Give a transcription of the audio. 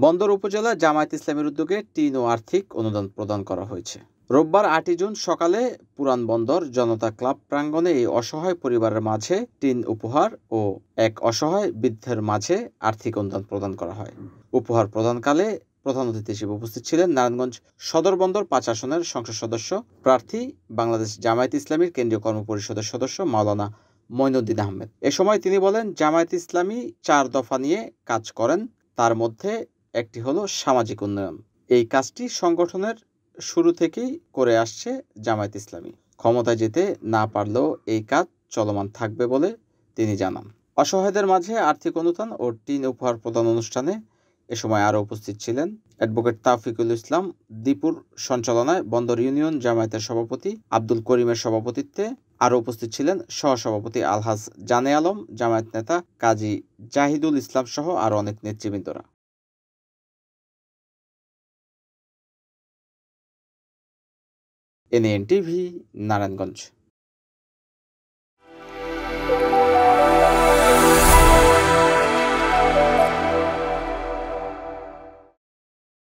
বন্দর উপজেলায় জামায়াত ইসলামীর উদ্যোগে টিন ও আর্থিক অনুদান প্রদান করা হয়েছে। রোববার ৮ জুন সকালে পুরান বন্দর জনতা ক্লাব প্রাঙ্গণে এই অসহায় পরিবারের মাঝে টিন উপহার ও এক অসহায় বৃদ্ধের মাঝে আর্থিক অনুদান প্রদান করা হয়। উপহার প্রদানকালে প্রধান অতিথি হিসেবে উপস্থিত ছিলেন নারায়ণগঞ্জ সদর বন্দর ৫ আসনের সংসদ সদস্য প্রার্থী বাংলাদেশ জামায়াত ইসলামীর কেন্দ্রীয় কর্মপরিষদের সদস্য মাওলানা মঈনুদ্দিন আহমেদ। এ সময় তিনি বলেন, জামায়াত ইসলামী ৪ দফা নিয়ে কাজ করেন, তার মধ্যে একটি হলো সামাজিক উন্নয়ন। এই কাজটি সংগঠনের শুরু থেকেই করে আসছে জামায়াত ইসলামী। ক্ষমতায় যেতে না পারলেও এই কাজ চলমান থাকবে বলে তিনি জানান। অসহায়দের মাঝে আর্থিক অনুদান ও টিন উপহার প্রদান অনুষ্ঠানে এ সময় আরও উপস্থিত ছিলেন অ্যাডভোকেট তাওফিকুল ইসলাম দীপুর সঞ্চালনায় বন্দর ইউনিয়ন জামায়াতের সভাপতি আব্দুল করিমের সভাপতিত্বে আরও উপস্থিত ছিলেন সহসভাপতি আলহাজ জানে আলম, জামায়াত নেতা কাজী জাহিদুল ইসলাম সহ আরও অনেক নেতৃবৃন্দরা। NN TV, Narayanganj.